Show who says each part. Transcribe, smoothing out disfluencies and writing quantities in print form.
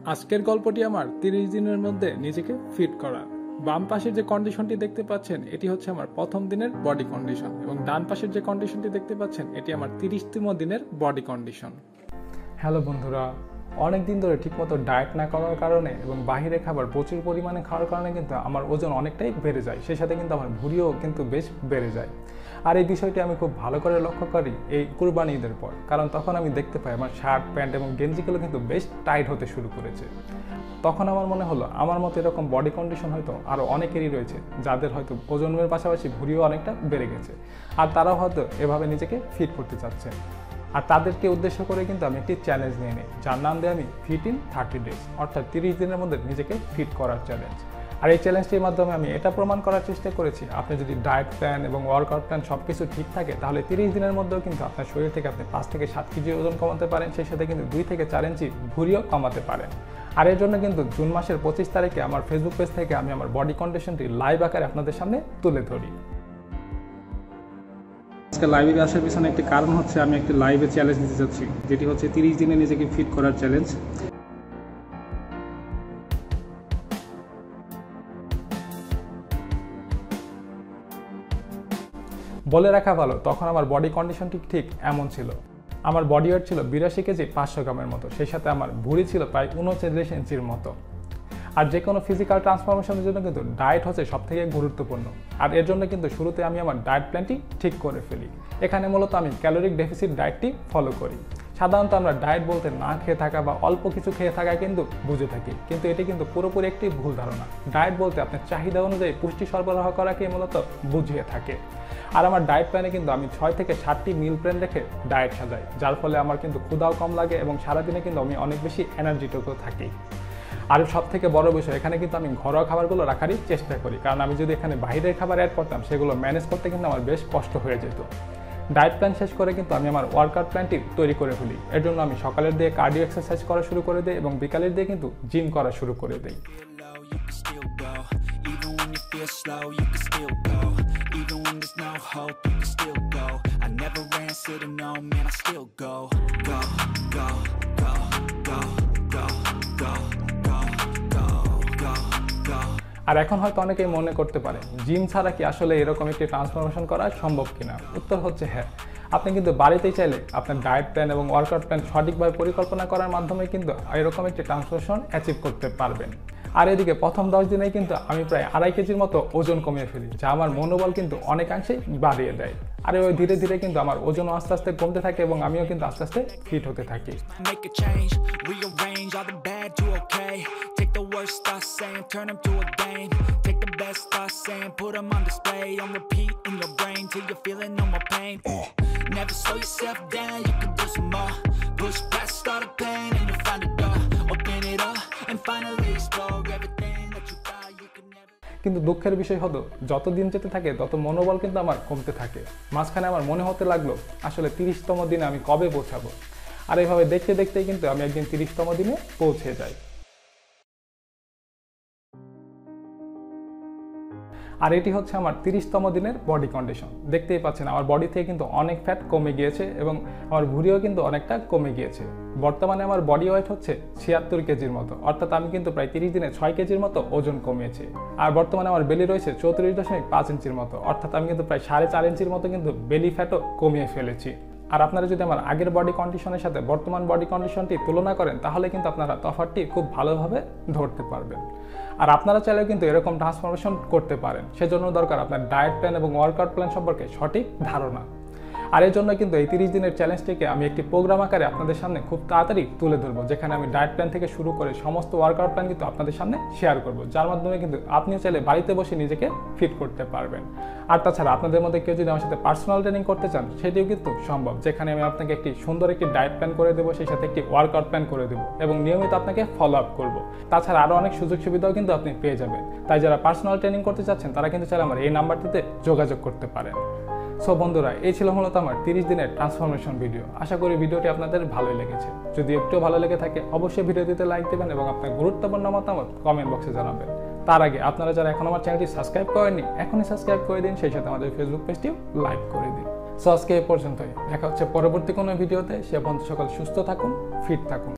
Speaker 1: আজকের গল্পটি আমার 30 দিনের মধ্যে নিজেকে ফিট করা। বাম পাশের যে কন্ডিশনটি দেখতে পাচ্ছেন এটি হচ্ছে আমার প্রথম দিনের বডি কন্ডিশন, এবং ডান পাশের যে কন্ডিশনটি দেখতে পাচ্ছেন এটি আমার 30তম দিনের বডি কন্ডিশন। হ্যালো বন্ধুরা, অনেক দিন ধরে ঠিকমতো ডায়েট না করার কারণে এবং বাহিরে খাবার প্রচুর পরিমাণে খাওয়ার কারণে কিন্তু আমার ওজন অনেকটাই বেড়ে যায়, সেই সাথে কিন্তু আমার ভুঁড়িও কিন্তু বেশ বেড়ে যায়। আর এই বিষয়টি আমি খুব ভালো করে লক্ষ্য করি এই কুরবানি ঈদের পর, কারণ তখন আমি দেখতে পাই আমার শার্ট প্যান্ট এবং গেঞ্জিগুলো কিন্তু বেশ টাইট হতে শুরু করেছে। তখন আমার মনে হলো আমার মতো এরকম বডি কন্ডিশন হয়তো আরও অনেকেরই রয়েছে, যাদের হয়তো ওজনের পাশাপাশি ভুঁড়িও অনেকটা বেড়ে গেছে, আর তারাও হয়তো এভাবে নিজেকে ফিট করতে চাচ্ছে। আর তাদেরকে উদ্দেশ্য করে কিন্তু আমি একটি চ্যালেঞ্জ নিয়ে নিই, যার নাম দিয়ে আমি ফিট ইন 30 ডেজ, অর্থাৎ 30 দিনের মধ্যে নিজেকে ফিট করার চ্যালেঞ্জ। আর এই চ্যালেঞ্জটির মাধ্যমে আমি এটা প্রমাণ করার চেষ্টা করেছি, আপনি যদি ডায়েট প্ল্যান এবং ওয়ার্কআউট প্ল্যান সব কিছু ঠিক থাকে তাহলে 30 দিনের মধ্যেও কিন্তু আপনার শরীর থেকে আপনি 5 থেকে 7 কেজি ওজন কমাতে পারেন, সেই সাথে কিন্তু 2 থেকে 4 ইঞ্চি ভুঁড়িও কমাতে পারেন। আর এর জন্য কিন্তু জুন মাসের 25 তারিখে আমার ফেসবুক পেজ থেকে আমি আমার বডি কন্ডিশনটি লাইভ আকারে আপনাদের সামনে তুলে ধরি।
Speaker 2: আজকে লাইভে আসার পিছনে একটি কারণ হচ্ছে আমি একটি লাইভে চ্যালেঞ্জ দিতে চাচ্ছি, যেটি হচ্ছে 30 দিনে নিজেকে ফিট করার চ্যালেঞ্জ।
Speaker 1: বলে রাখা ভালো, তখন আমার বডি কন্ডিশনটি ঠিক এমন ছিল। আমার বডি ওয়েট ছিল 82 কেজি 500 গ্রামের মতো, সেই সাথে আমার ভুঁড়ি ছিল প্রায় 39 ইঞ্চির মতো। আর যে কোনো ফিজিক্যাল ট্রান্সফরমেশনের জন্য কিন্তু ডায়েট হচ্ছে সবথেকে গুরুত্বপূর্ণ। আর এর জন্য কিন্তু শুরুতে আমি আমার ডায়েট প্ল্যানটি ঠিক করে ফেলি। এখানে মূলত আমি ক্যালোরিক ডেফিসিট ডায়েটটি ফলো করি। সাধারণত আমরা ডায়েট বলতে না খেয়ে থাকা বা অল্প কিছু খেয়ে থাকা কিন্তু বুঝে থাকি, কিন্তু এটি কিন্তু পুরোপুরি একটি ভুল ধারণা। ডায়েট বলতে আপনার চাহিদা অনুযায়ী পুষ্টি সরবরাহ করাকে মূলত বুঝিয়ে থাকে। আর আমার ডায়েট প্ল্যানে কিন্তু আমি 6 থেকে 7টি মিল প্ল্যান রেখে ডায়েট সাজাই, যার ফলে আমার কিন্তু ক্ষুধাও কম লাগে এবং সারাদিনে কিন্তু আমি অনেক বেশি এনার্জিটুকু থাকি। আর সব থেকে বড় বিষয়, এখানে কিন্তু আমি ঘরোয়া খাবারগুলো রাখারই চেষ্টা করি, কারণ আমি যদি এখানে বাইরের খাবার অ্যাড করতাম সেগুলো ম্যানেজ করতে কিন্তু আমার বেশ কষ্ট হয়ে যেত। ডায়েট প্ল্যান শেষ করে কিন্তু আমি আমার ওয়ার্কআউট প্ল্যানটি তৈরি করে ফেলি। এর জন্য আমি সকালের দিয়ে কার্ডিও এক্সারসাইজ করা শুরু করে দিই এবং বিকালের দিয়ে কিন্তু জিম করা শুরু করে দিই। আর এখন হয়তো অনেকেই মনে করতে পারে জিম ছাড়া কি আসলে এরকম একটি ট্রান্সফরমেশন করা সম্ভব কিনা। উত্তর হচ্ছে হ্যাঁ, আপনি কিন্তু বাড়িতেই চাইলে আপনার ডায়েট প্ল্যান এবং ওয়ার্কআউট প্ল্যান সঠিকভাবে পরিকল্পনা করার মাধ্যমে কিন্তু এরকম একটি ট্রান্সফরমেশন অ্যাচিভ করতে পারবেন। আর এদিকে প্রথম 10 দিনেই কিন্তু আমি প্রায় 2.5 কেজির মতো ওজন কমিয়ে ফেলি, যা আমার মনোবল কিন্তু অনেকাংশেই বাড়িয়ে দেয়। আর ওই ধীরে ধীরে কিন্তু আমার ওজনও আস্তে আস্তে কমতে থাকে এবং আমিও কিন্তু আস্তে আস্তে ফিট হতে থাকি। কিন্তু দুঃখের বিষয় হলো যত দিন যেতে থাকে তত মনোবল কিন্তু আমার কমতে থাকে। মাঝখানে আমার মনে হতে লাগলো আসলে 30তম দিনে আমি কবে পৌঁছাবো। আর এইভাবে দেখতে দেখতেই কিন্তু আমি একদিন 30তম দিনে পৌঁছে যাই। আর এটি হচ্ছে আমার 30তম দিনের বডি কন্ডিশন। দেখতেই পাচ্ছেন আমার বডি থেকে কিন্তু অনেক ফ্যাট কমে গিয়েছে এবং আমার ভুঁড়িও কিন্তু অনেকটা কমে গিয়েছে। বর্তমানে আমার বডি ওয়েট হচ্ছে 76 কেজির মতো, অর্থাৎ আমি কিন্তু প্রায় 30 দিনে 6 কেজির মতো ওজন কমিয়েছি। আর বর্তমানে আমার বেলি রয়েছে 34.5 ইঞ্চির মতো, অর্থাৎ আমি কিন্তু প্রায় 4.5 ইঞ্চির মতো কিন্তু বেলি ফ্যাটও কমিয়ে ফেলেছি। আর আপনারা যদি আমার আগের বডি কন্ডিশনের সাথে বর্তমান বডি কন্ডিশনটি তুলনা করেন তাহলে কিন্তু আপনারা তফাৎটি খুব ভালোভাবে ধরতে পারবেন। আর আপনারা চাইলেও কিন্তু এরকম ট্রান্সফরমেশন করতে পারেন। সেজন্য দরকার আপনার ডায়েট প্ল্যান এবং ওয়ার্কআউট প্ল্যান সম্পর্কে সঠিক ধারণা। আর এর জন্য কিন্তু এই 30 দিনের চ্যালেঞ্জটিকে আমি একটি প্রোগ্রাম আকারে আপনাদের সামনে খুব তাড়াতাড়ি তুলে ধরবো, যেখানে আমি ডায়েট প্ল্যান থেকে শুরু করে সমস্ত ওয়ার্কআউট প্ল্যান কিন্তু আপনাদের সামনে শেয়ার করব, যার মাধ্যমে কিন্তু আপনিও চাইলে বাড়িতে বসে নিজেকে ফিট করতে পারবেন। আর তাছাড়া আপনাদের মধ্যে কেউ যদি আমার সাথে পার্সোনাল ট্রেনিং করতে চান সেটিও কিন্তু সম্ভব, যেখানে আমি আপনাকে একটি সুন্দর একটি ডায়েট প্ল্যান করে দেবো, সেই সাথে একটি ওয়ার্কআউট প্ল্যান করে দেবো এবং নিয়মিত আপনাকে ফলো আপ করবো। তাছাড়া আরও অনেক সুযোগ সুবিধাও কিন্তু আপনি পেয়ে যাবেন। তাই যারা পার্সোনাল ট্রেনিং করতে চাচ্ছেন তারা কিন্তু চাইলে আমার এই নাম্বারটিতে যোগাযোগ করতে পারেন। সো বন্ধুরা, এই ছিল মূলত আমার 30 দিনের ট্রান্সফরমেশন ভিডিও। আশা করি ভিডিওটি আপনাদের ভালোই লেগেছে। যদি একটু ভালো লেগে থাকে অবশ্যই ভিডিওটিতে লাইক দেবেন এবং আপনার গুরুত্বপূর্ণ মতামত কমেন্ট বক্সে জানাবেন। তার আগে আপনারা যারা এখন আমার চ্যানেলটি সাবস্ক্রাইব করেননি এখনই সাবস্ক্রাইব করে দিন, সেই সাথে আমাদের ফেসবুক পেজটিও লাইক করে দিন। সো আজকে এই পর্যন্তই, দেখা হচ্ছে পরবর্তী কোনো ভিডিওতে। সে পর্যন্ত সকল সুস্থ থাকুন, ফিট থাকুন।